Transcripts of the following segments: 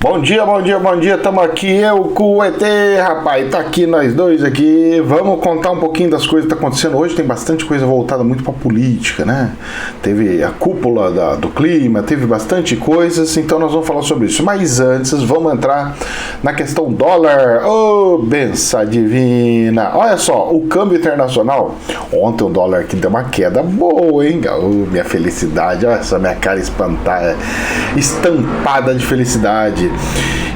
Bom dia, bom dia, bom dia, tamo aqui, eu com o ET, rapaz, tá aqui nós dois aqui, vamos contar um pouquinho das coisas que tá acontecendo hoje. Tem bastante coisa voltada muito pra política, né? Teve a cúpula do clima, teve bastante coisas, então nós vamos falar sobre isso. Mas antes, vamos entrar na questão dólar. Ô, benção divina! Olha só, o câmbio internacional, ontem o dólar aqui deu uma queda boa, hein? Oh, minha felicidade, olha essa minha cara espantada, estampada de felicidade.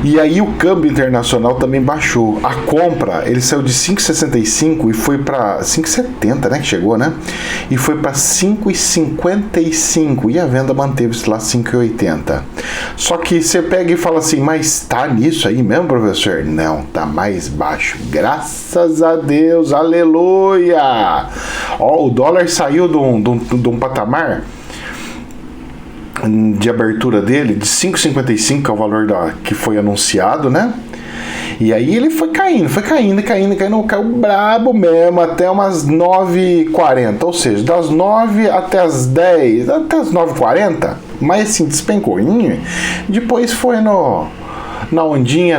E aí o câmbio internacional também baixou. A compra, ele saiu de 5,65 e foi para 5,70, né, que chegou, né? E foi para 5,55 e a venda manteve-se lá 5,80. Só que você pega e fala assim, mas tá nisso aí mesmo, professor? Não, tá mais baixo. Graças a Deus, aleluia! Ó, o dólar saiu de um patamar de abertura dele de 5,55, que é o valor que foi anunciado, né? E aí ele foi caindo, caiu brabo mesmo, até umas 9h40, ou seja, das 9 até as 10, até as 9h40, mas assim, despencou. Depois foi na ondinha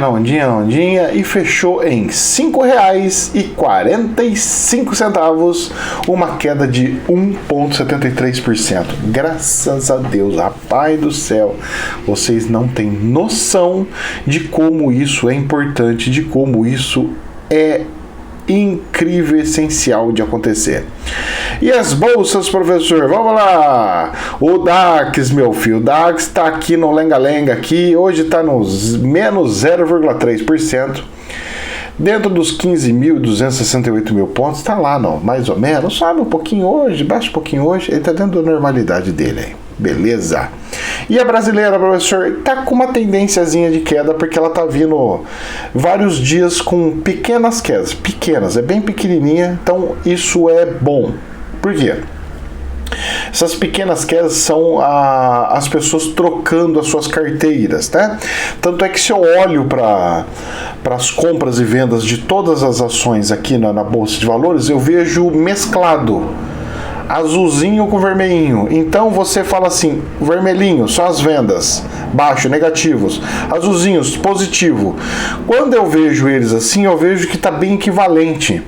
e fechou em R$ 5,45, uma queda de 1,73%. Graças a Deus, rapaz do céu, vocês não têm noção de como isso é importante, de como isso é incrível, essencial de acontecer. E as bolsas, professor? Vamos lá! O DAX, meu filho, o DAX está aqui no lenga-lenga aqui, hoje está nos menos 0,3%, dentro dos 15.268 mil pontos, está lá, não, mais ou menos, sobe um pouquinho hoje, baixa um pouquinho hoje, ele está dentro da normalidade dele aí. Beleza. E a brasileira, professor, tá com uma tendênciazinha de queda, porque ela tá vindo vários dias com pequenas quedas. Pequenas, é bem pequenininha, então isso é bom. Por quê? Essas pequenas quedas são as pessoas trocando as suas carteiras, né? Tanto é que se eu olho para as compras e vendas de todas as ações aqui na Bolsa de Valores, eu vejo mesclado. Azulzinho com vermelhinho. Então você fala assim, vermelhinho, só as vendas, baixo, negativos. Azulzinhos, positivo. Quando eu vejo eles assim, eu vejo que está bem equivalente.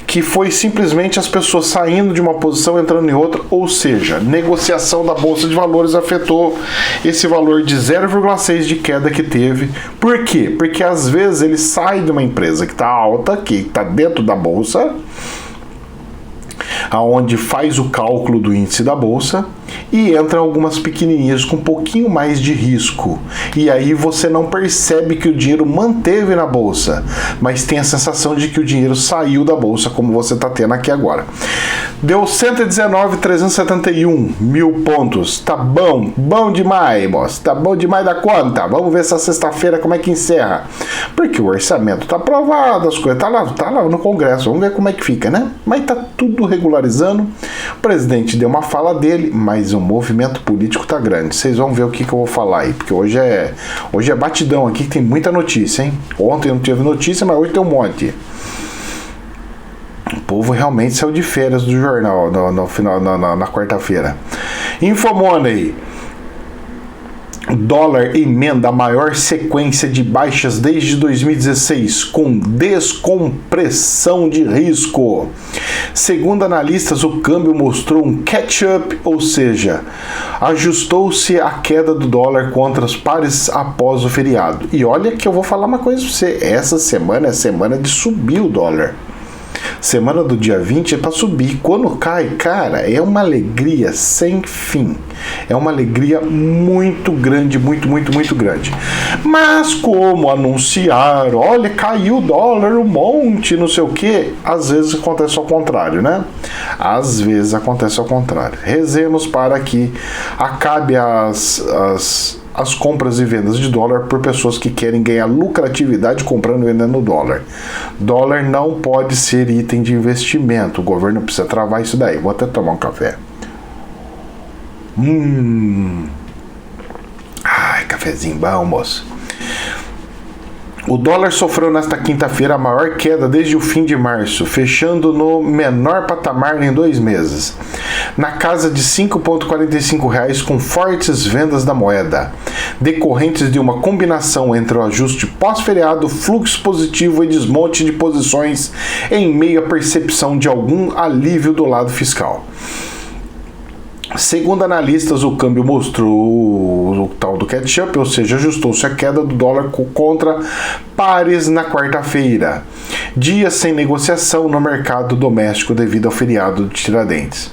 Que foi simplesmente as pessoas saindo de uma posição, entrando em outra. Ou seja, negociação da Bolsa de Valores afetou esse valor de 0,6 de queda que teve. Por quê? Porque às vezes ele sai de uma empresa que está alta, que está dentro da Bolsa, aonde faz o cálculo do índice da bolsa, e entram algumas pequenininhas com um pouquinho mais de risco. E aí você não percebe que o dinheiro manteve na bolsa, mas tem a sensação de que o dinheiro saiu da bolsa, como você está tendo aqui agora. Deu 119.371 mil pontos. Tá bom, bom demais, moço. Tá bom demais da conta. Vamos ver essa sexta-feira como é que encerra. Porque o orçamento tá aprovado, as coisas tá lá no Congresso. Vamos ver como é que fica, né? Mas tá tudo regularizando. O presidente deu uma fala dele, mas o movimento político tá grande. Vocês vão ver o que eu vou falar aí, porque hoje é batidão aqui, que tem muita notícia, hein? Ontem não teve notícia, mas hoje tem um monte. O povo realmente saiu de férias do jornal na quarta-feira. Infomoney. Dólar emenda a maior sequência de baixas desde 2016, com descompressão de risco. Segundo analistas, o câmbio mostrou um catch-up, ou seja, ajustou-se a queda do dólar contra os pares após o feriado. E olha que eu vou falar uma coisa para você, essa semana é semana de subir o dólar. Semana do dia 20 é para subir. Quando cai, cara, é uma alegria sem fim. É uma alegria muito grande, muito grande. Mas como anunciar, olha, caiu o dólar um monte, não sei o que, às vezes acontece ao contrário, né? Às vezes acontece ao contrário. Rezemos para que acabe as compras e vendas de dólar por pessoas que querem ganhar lucratividade comprando e vendendo dólar. Dólar não pode ser item de investimento. O governo precisa travar isso daí. Vou até tomar um café. Ai, cafezinho bom, moço. O dólar sofreu nesta quinta-feira a maior queda desde o fim de março, fechando no menor patamar em 2 meses. na casa de R$ 5,45 com fortes vendas da moeda, decorrentes de uma combinação entre o ajuste pós-feriado, fluxo positivo e desmonte de posições em meio à percepção de algum alívio do lado fiscal. Segundo analistas, o câmbio mostrou o tal do catch-up, ou seja, ajustou-se a queda do dólar contra pares na quarta-feira, dia sem negociação no mercado doméstico devido ao feriado de Tiradentes.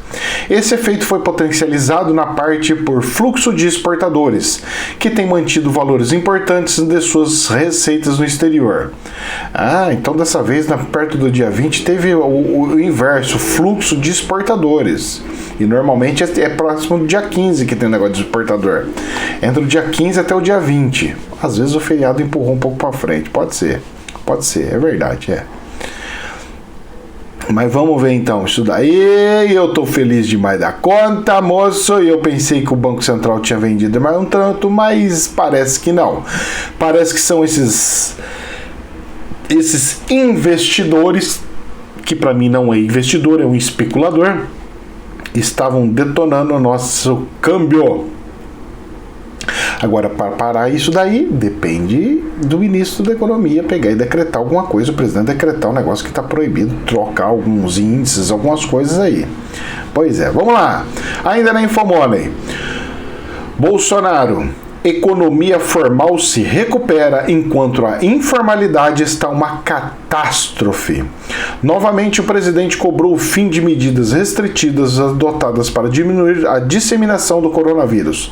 Esse efeito foi potencializado na parte por fluxo de exportadores, que tem mantido valores importantes de suas receitas no exterior. Então dessa vez, perto do dia 20, teve o inverso, fluxo de exportadores. E normalmente é próximo do dia 15 que tem o negócio de exportador. Entre o dia 15 até o dia 20. Às vezes o feriado empurrou um pouco para frente. Pode ser, é verdade, Mas vamos ver então isso daí. Eu tô feliz demais da conta, moço. E eu pensei que o Banco Central tinha vendido mais um tanto, mas parece que não. Parece que são esses investidores, que para mim não é investidor, é um especulador, estavam detonando o nosso câmbio. Agora, para parar isso daí, depende do ministro da Economia pegar e decretar alguma coisa, o presidente decretar um negócio que está proibido, trocar alguns índices, algumas coisas aí. Pois é, vamos lá. Ainda na Infomoney. Bolsonaro. Economia formal se recupera enquanto a informalidade está uma catástrofe. Novamente, o presidente cobrou o fim de medidas restritivas adotadas para diminuir a disseminação do coronavírus,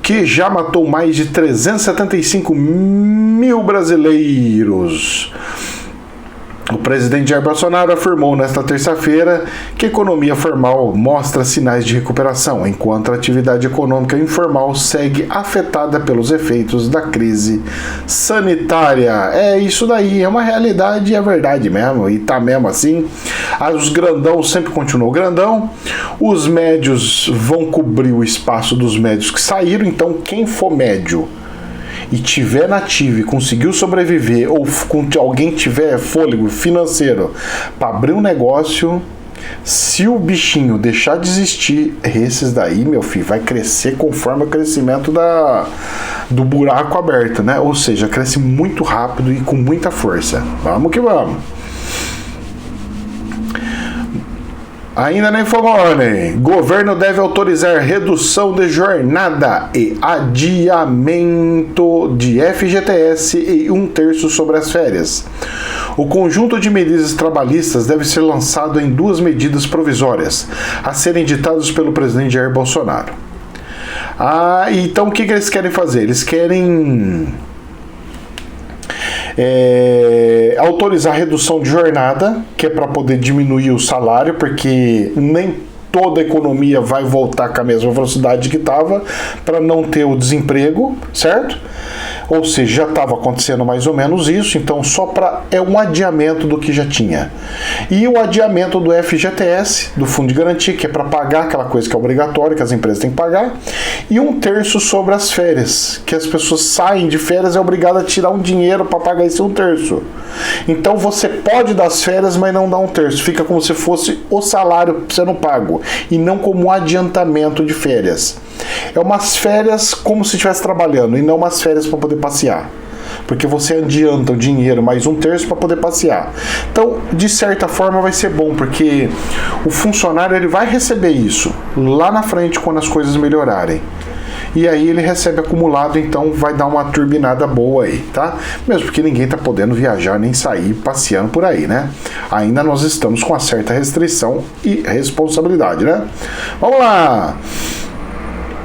que já matou mais de 375 mil brasileiros. O presidente Jair Bolsonaro afirmou nesta terça-feira que a economia formal mostra sinais de recuperação, enquanto a atividade econômica informal segue afetada pelos efeitos da crise sanitária. Isso daí, é uma realidade e é verdade mesmo, e tá mesmo assim. Os grandão sempre continuou grandão, os médios vão cobrir o espaço dos médios que saíram, então quem for médio e tiver nativo e conseguiu sobreviver, ou alguém tiver fôlego financeiro para abrir um negócio, se o bichinho deixar de existir, esses daí, meu filho, vai crescer conforme o crescimento do buraco aberto, né? Ou seja, cresce muito rápido e com muita força. Vamos que vamos. Ainda na Infomoney, governo deve autorizar redução de jornada e adiamento de FGTS e 1/3 sobre as férias. O conjunto de medidas trabalhistas deve ser lançado em 2 medidas provisórias, a serem ditadas pelo presidente Jair Bolsonaro. Então o que eles querem fazer? Eles querem autorizar a redução de jornada, que é para poder diminuir o salário, porque nem toda a economia vai voltar com a mesma velocidade que estava, para não ter o desemprego, certo? Ou seja, já estava acontecendo mais ou menos isso, então é um adiamento do que já tinha. E o adiamento do FGTS, do Fundo de Garantia, que é para pagar aquela coisa que é obrigatória, que as empresas têm que pagar, e 1/3 sobre as férias, que as pessoas saem de férias e é obrigado a tirar um dinheiro para pagar esse 1/3. Então você pode dar as férias, mas não dá 1/3, fica como se fosse o salário sendo pago, e não como um adiantamento de férias. É umas férias como se estivesse trabalhando, e não umas férias para poder passear. Porque você adianta o dinheiro mais 1/3 para poder passear. Então, de certa forma, vai ser bom, porque o funcionário ele vai receber isso lá na frente quando as coisas melhorarem. E aí ele recebe acumulado, então vai dar uma turbinada boa aí, tá? Mesmo porque ninguém tá podendo viajar nem sair passeando por aí, né? Ainda nós estamos com uma certa restrição e responsabilidade, né? Vamos lá!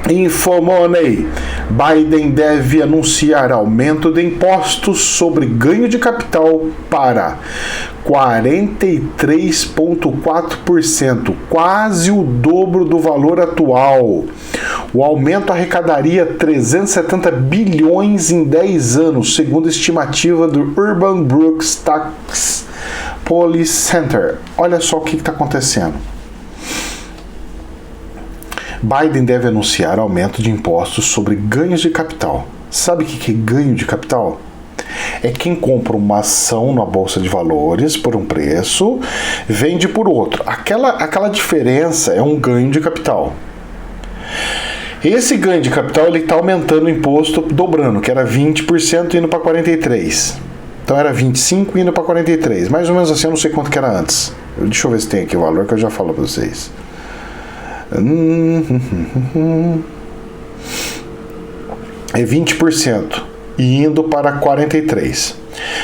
Infomoney. Biden deve anunciar aumento de impostos sobre ganho de capital para 43,4%, quase o dobro do valor atual. O aumento arrecadaria 370 bilhões em 10 anos, segundo a estimativa do Urban Brooks Tax Policy Center. Olha só o que está acontecendo. Biden deve anunciar aumento de impostos sobre ganhos de capital. Sabe o que é ganho de capital? é quem compra uma ação na Bolsa de Valores por um preço, vende por outro. Aquela diferença é um ganho de capital. Esse ganho de capital ele está aumentando o imposto, dobrando, que era 20% indo para 43%. Então era 25% indo para 43%. Mais ou menos assim, eu não sei quanto que era antes. Deixa eu ver se tem aqui o valor que eu já falo para vocês. É 20% e indo para 43%.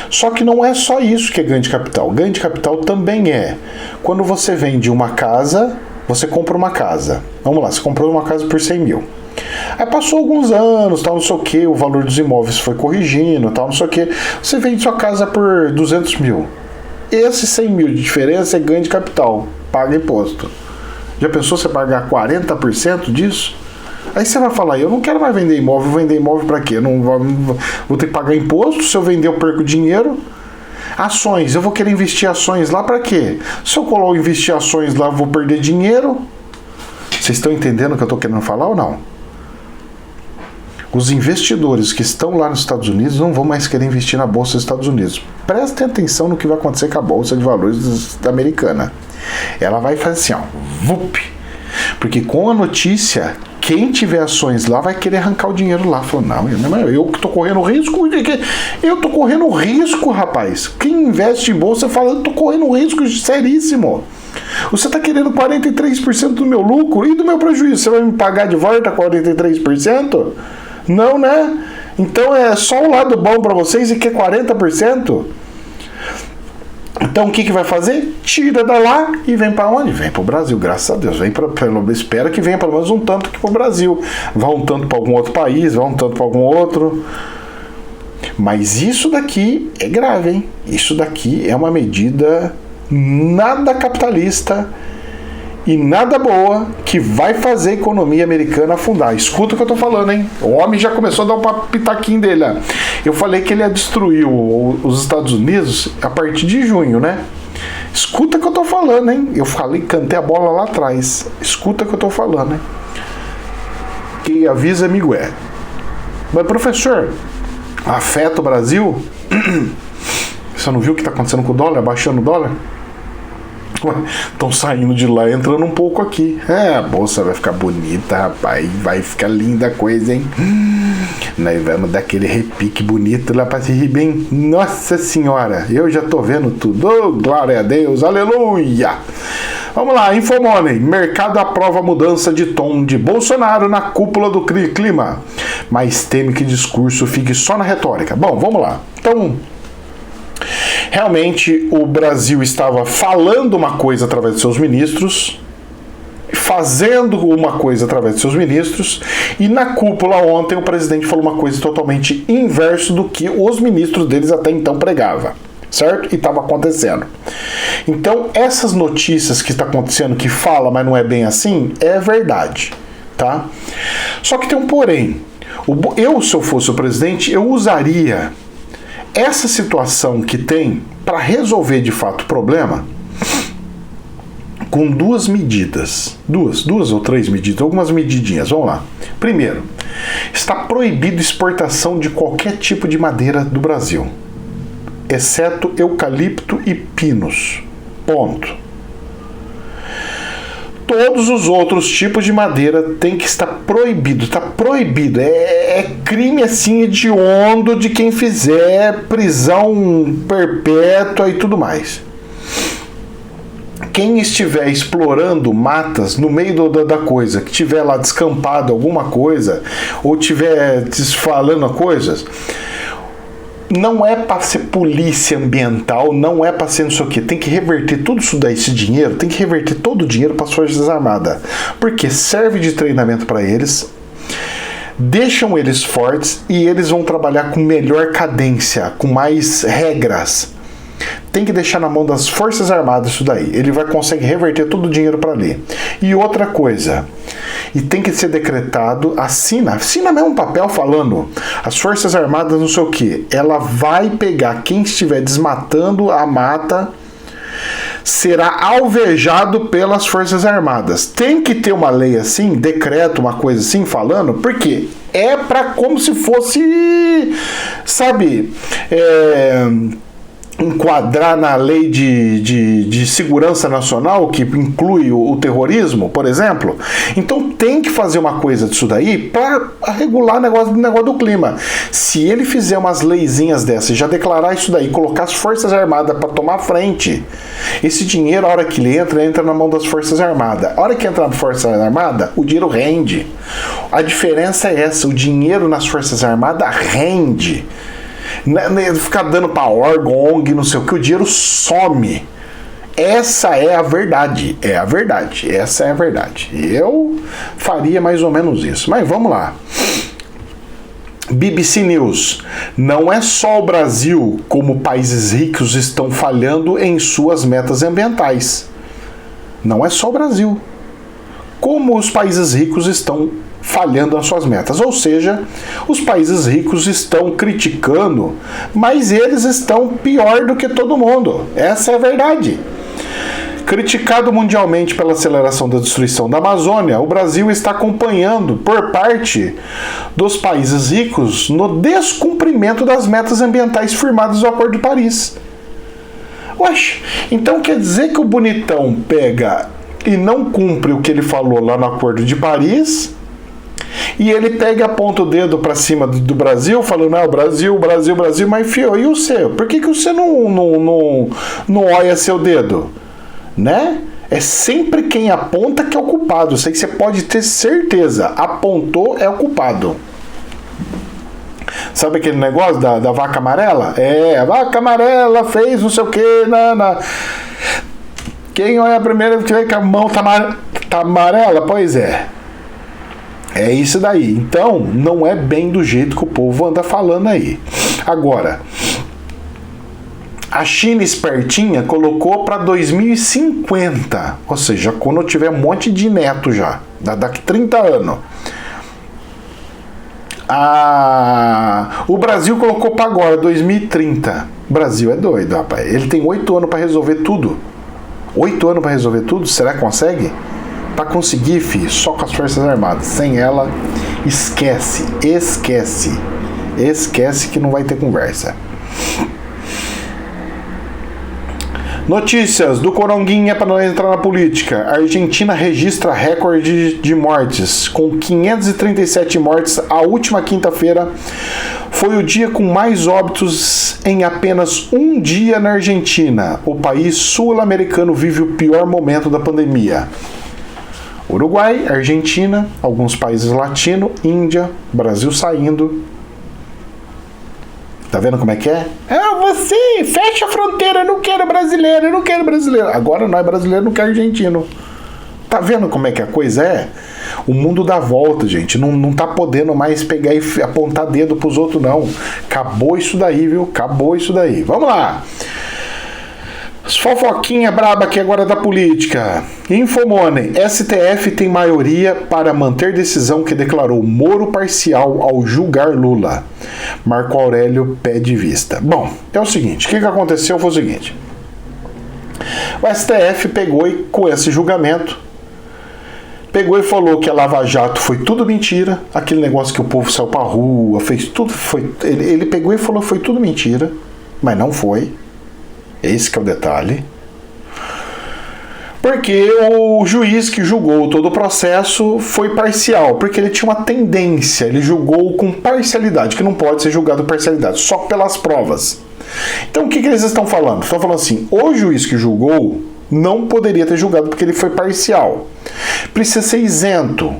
Só que não é só isso que é ganho de capital. Ganho de capital também é quando você vende uma casa, você compra uma casa. Vamos lá, você comprou uma casa por 100 mil. Aí passou alguns anos, tal, não sei o que, o valor dos imóveis foi corrigindo, tal, não sei o que. Você vende sua casa por 200 mil. Esse 100 mil de diferença é ganho de capital, paga imposto. Já pensou você pagar 40% disso? Aí você vai falar, eu não quero mais vender imóvel, vou vender imóvel para quê? Eu não vou ter que pagar imposto, se eu vender eu perco dinheiro. Ações, eu vou querer investir ações lá para quê? Se eu investir ações lá, eu vou perder dinheiro. Vocês estão entendendo o que eu estou querendo falar ou não? Os investidores que estão lá nos Estados Unidos não vão mais querer investir na Bolsa dos Estados Unidos. Prestem atenção no que vai acontecer com a Bolsa de Valores americana. Ela vai fazer assim, ó, vup. Porque com a notícia, quem tiver ações lá vai querer arrancar o dinheiro lá. Falou, não, eu que tô correndo risco. Eu tô correndo risco, rapaz. Quem investe em bolsa fala, eu tô correndo risco seríssimo. Você tá querendo 43% do meu lucro e do meu prejuízo. Você vai me pagar de volta 43%? Não, né? Então é só o lado bom para vocês e que é 40%. Então o que vai fazer? Tira da lá e vem para onde? Vem para o Brasil, graças a Deus. Espera que venha pelo menos um tanto aqui para o Brasil. Vá um tanto para algum outro país, vá um tanto para algum outro. Mas isso daqui é grave, hein? Isso daqui é uma medida nada capitalista e nada boa que vai fazer a economia americana afundar. Escuta o que eu tô falando, hein? O homem já começou a dar um pitaquinho dele. Ó. Eu falei que ele ia destruir os Estados Unidos a partir de junho, né? Escuta o que eu tô falando, hein? Eu falei, cantei a bola lá atrás. Escuta o que eu tô falando, hein? Quem avisa, amigo é. Mas, professor, afeta o Brasil? Você não viu o que tá acontecendo com o dólar? Baixando o dólar? Estão saindo de lá, entrando um pouco aqui. A bolsa vai ficar bonita, rapaz. Vai ficar linda a coisa, hein? Nós vamos dar aquele repique bonito lá para se rir bem. Nossa Senhora, eu já tô vendo tudo. Oh, glória a Deus, aleluia. Vamos lá, Infomoney. Mercado aprova a mudança de tom de Bolsonaro na cúpula do clima, mas teme que discurso fique só na retórica. Bom, vamos lá. Então, realmente o Brasil estava falando uma coisa através de seus ministros, fazendo uma coisa através de seus ministros, e na cúpula ontem o presidente falou uma coisa totalmente inverso do que os ministros deles até então pregavam, certo? E estava acontecendo. Então essas notícias que está acontecendo, que fala, mas não é bem assim, é verdade, tá? Só que tem um porém. Se eu fosse o presidente, eu usaria essa situação que tem para resolver de fato o problema com duas medidas. Duas ou três medidas, algumas medidinhas. Vamos lá. Primeiro, está proibido exportação de qualquer tipo de madeira do Brasil, exceto eucalipto e pinos. Ponto. Todos os outros tipos de madeira tem que estar proibido. Está proibido. É crime assim hediondo de quem fizer, prisão perpétua e tudo mais. Quem estiver explorando matas no meio da coisa, que tiver lá descampado alguma coisa, ou tiver desfalando coisas, não é para ser polícia ambiental, não é para ser não sei o que. Tem que reverter tudo isso daí, esse dinheiro, tem que reverter todo o dinheiro para as Forças Armadas. Porque serve de treinamento para eles, deixam eles fortes e eles vão trabalhar com melhor cadência, com mais regras. Tem que deixar na mão das Forças Armadas isso daí. Ele vai conseguir reverter todo o dinheiro para ali. E outra coisa, e tem que ser decretado, assina mesmo um papel falando, as Forças Armadas não sei o que, ela vai pegar quem estiver desmatando a mata, será alvejado pelas Forças Armadas. Tem que ter uma lei assim, decreto, uma coisa assim, falando, porque é para como se fosse, sabe, enquadrar na lei de segurança nacional, que inclui o terrorismo, por exemplo. Então tem que fazer uma coisa disso daí para regular o negócio do clima. Se ele fizer umas leizinhas dessas, já declarar isso daí, colocar as Forças Armadas para tomar frente, esse dinheiro, a hora que ele entra na mão das Forças Armadas. A hora que entra na Força Armada, o dinheiro rende. A diferença é essa, o dinheiro nas Forças Armadas rende. Ficar dando pra órgão, ONG, não sei o que, o dinheiro some. Essa é a verdade. Essa é a verdade. Eu faria mais ou menos isso. Mas vamos lá. BBC News. Não é só o Brasil como países ricos estão falhando em suas metas ambientais. Não é só o Brasil. Como os países ricos estão falhando nas suas metas. Ou seja, os países ricos estão criticando, mas eles estão pior do que todo mundo. Essa é a verdade. Criticado mundialmente pela aceleração da destruição da Amazônia, o Brasil está acompanhando por parte dos países ricos no descumprimento das metas ambientais firmadas no Acordo de Paris. Oxe, então quer dizer que o bonitão pega e não cumpre o que ele falou lá no Acordo de Paris, e ele pega e aponta o dedo para cima do Brasil, falando, não, Brasil, mas fio, e o seu? Por que você não olha seu dedo? Né? É sempre quem aponta que é o culpado. Isso aí que você pode ter certeza. Apontou é o culpado. Sabe aquele negócio da vaca amarela? A vaca amarela fez não sei o que. Quem olha primeiro vê que a mão tá amarela? Pois é. É isso daí. Então, não é bem do jeito que o povo anda falando aí. Agora, a China espertinha colocou para 2050. Ou seja, quando eu tiver um monte de neto já. Daqui 30 anos. O Brasil colocou para agora, 2030. O Brasil é doido, rapaz. Ele tem 8 anos para resolver tudo. 8 anos para resolver tudo? Será que consegue? Para conseguir, filho, só com as Forças Armadas. Sem ela, esquece que não vai ter conversa. Notícias do Coronguinha para não entrar na política. A Argentina registra recorde de mortes, com 537 mortes. A última quinta-feira foi o dia com mais óbitos em apenas um dia na Argentina. O país sul-americano vive o pior momento da pandemia. Uruguai, Argentina, alguns países latinos, Índia, Brasil saindo. Tá vendo como é que é? Você fecha a fronteira, eu não quero brasileiro. Agora nós brasileiros não queremos argentino. Tá vendo como é que a coisa é? O mundo dá volta, gente. Não tá podendo mais pegar e apontar dedo pros outros, não. Acabou isso daí, viu? Acabou isso daí. Vamos lá. Fofoquinha braba aqui agora da política. Infomoney. STF tem maioria para manter decisão que declarou Moro parcial ao julgar Lula. Marco Aurélio pede vista. Bom, é o seguinte. O que aconteceu foi o seguinte. O STF pegou e, com esse julgamento, pegou e falou que a Lava Jato foi tudo mentira. Aquele negócio que o povo saiu pra rua, fez tudo. Ele pegou e falou que foi tudo mentira. Mas não foi. Esse que é o detalhe. Porque o juiz que julgou todo o processo foi parcial, porque ele tinha uma tendência, ele julgou com parcialidade, que não pode ser julgado parcialidade, só pelas provas. Então o que eles estão falando? Estão falando assim, o juiz que julgou não poderia ter julgado porque ele foi parcial. Precisa ser isento.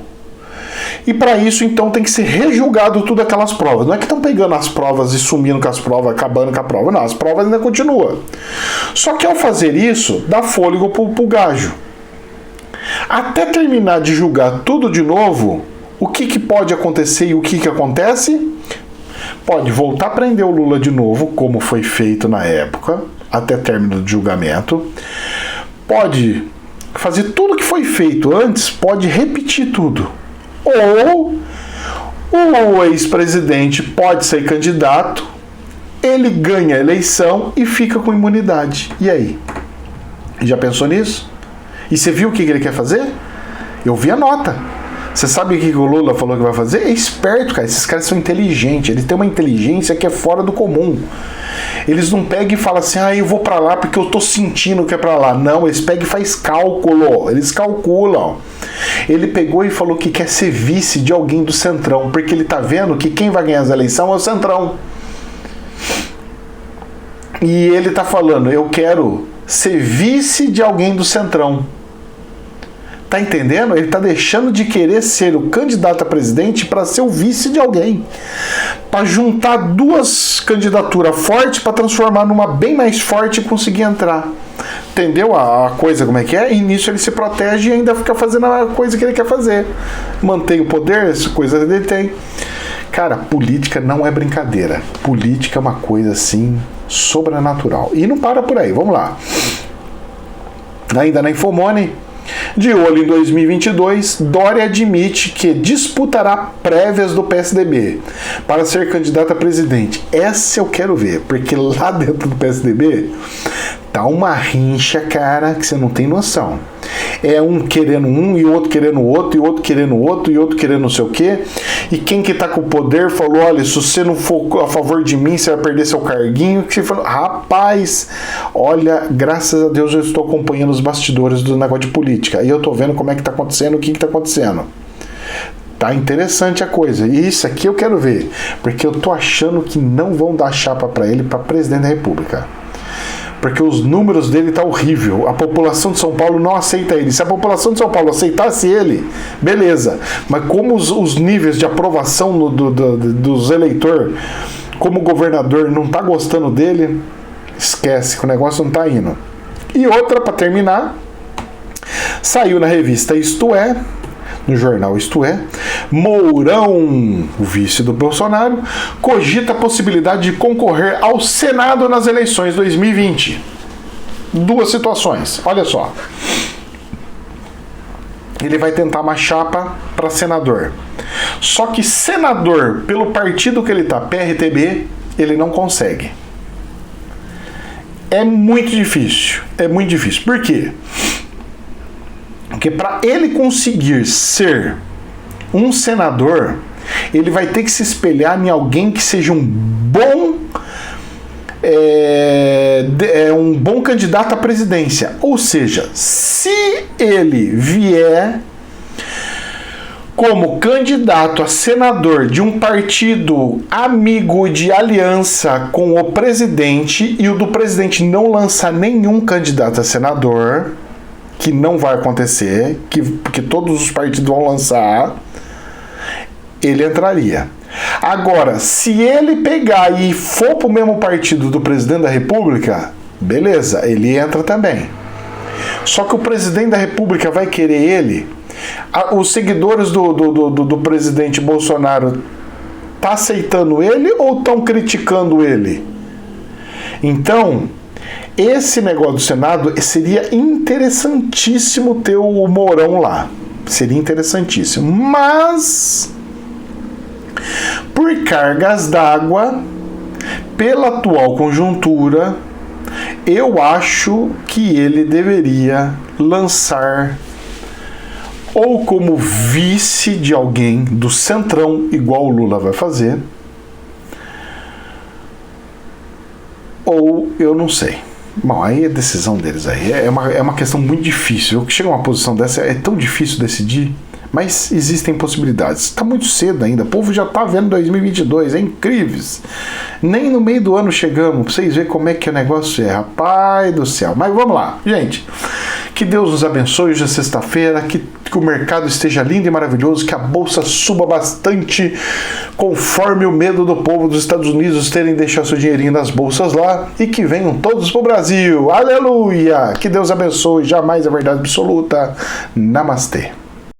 E para isso, então, tem que ser rejulgado tudo aquelas provas. Não é que estão pegando as provas e sumindo com as provas, acabando com a prova. Não, as provas ainda continuam. Só que ao fazer isso, dá fôlego pro gajo. Até terminar de julgar tudo de novo, o que pode acontecer e o que acontece? Pode voltar a prender o Lula de novo, como foi feito na época, até término do julgamento. Pode fazer tudo que foi feito antes, pode repetir tudo. Ou o ex-presidente pode ser candidato, ele ganha a eleição e fica com imunidade. E aí? Já pensou nisso? E você viu o que ele quer fazer? Eu vi a nota. Você sabe o que o Lula falou que vai fazer? É esperto, cara. Esses caras são inteligentes. Eles têm uma inteligência que é fora do comum. Eles não pegam e falam assim, eu vou pra lá porque eu tô sentindo que é pra lá. Não, eles pegam e faz cálculo. Eles calculam. Ele pegou e falou que quer ser vice de alguém do Centrão, porque ele tá vendo que quem vai ganhar as eleições é o Centrão. E ele tá falando, eu quero ser vice de alguém do Centrão. Tá entendendo? Ele tá deixando de querer ser o candidato a presidente para ser o vice de alguém. Para juntar duas candidaturas fortes para transformar numa bem mais forte e conseguir entrar. Entendeu a coisa como é que é? E nisso ele se protege e ainda fica fazendo a coisa que ele quer fazer. Mantém o poder, essa coisa ele tem. Cara, política não é brincadeira. Política é uma coisa assim sobrenatural. E não para por aí, vamos lá. Ainda na Infomoney, de olho em 2022, Dória admite que disputará prévias do PSDB para ser candidato a presidente. Essa eu quero ver, porque lá dentro do PSDB tá uma rincha, cara, que você não tem noção. É um querendo um, e outro querendo outro, e outro querendo outro, e outro querendo não sei o quê. E quem que tá com o poder falou, olha, se você não for a favor de mim, você vai perder seu carguinho. Que você falou, rapaz, olha, graças a Deus eu estou acompanhando os bastidores do negócio de política. E eu tô vendo como é que tá acontecendo, o que tá acontecendo. Tá interessante a coisa. E isso aqui eu quero ver, porque eu tô achando que não vão dar chapa para ele para presidente da República. Porque os números dele tá horrível. A população de São Paulo não aceita ele. Se a população de São Paulo aceitasse ele, beleza. Mas como os níveis de aprovação dos eleitores, como o governador não tá gostando dele, esquece que o negócio não tá indo. E outra, para terminar, saiu na revista Isto É, no jornal Isto É, Mourão, o vice do Bolsonaro, cogita a possibilidade de concorrer ao Senado nas eleições 2020. Duas situações, olha só. Ele vai tentar uma chapa para senador. Só que senador, pelo partido que ele tá, PRTB, ele não consegue. É muito difícil. É muito difícil. Por quê? Porque para ele conseguir ser um senador, ele vai ter que se espelhar em alguém que seja um bom candidato à presidência. Ou seja, se ele vier como candidato a senador de um partido amigo de aliança com o presidente e o do presidente não lançar nenhum candidato a senador, que não vai acontecer, porque todos os partidos vão lançar, ele entraria. Agora, se ele pegar e for pro mesmo partido do presidente da República, beleza, ele entra também. Só que o presidente da República vai querer ele. Os seguidores do presidente Bolsonaro tá aceitando ele ou estão criticando ele? Então, esse negócio do Senado seria interessantíssimo ter o Mourão lá. Seria interessantíssimo. Mas, por cargas d'água, pela atual conjuntura, eu acho que ele deveria lançar ou como vice de alguém do Centrão, igual o Lula vai fazer, ou eu não sei. Bom, aí a decisão deles aí é uma questão muito difícil. Chega uma posição dessa, é tão difícil decidir, mas existem possibilidades. Está muito cedo ainda, o povo já está vendo 2022, é incrível. Nem no meio do ano chegamos, para vocês verem como é que o negócio é, rapaz do céu. Mas vamos lá, gente. Que Deus nos abençoe hoje é sexta-feira, que o mercado esteja lindo e maravilhoso, que a bolsa suba bastante, conforme o medo do povo dos Estados Unidos terem deixado seu dinheirinho nas bolsas lá, e que venham todos para o Brasil. Aleluia! Que Deus abençoe, jamais a verdade absoluta. Namastê.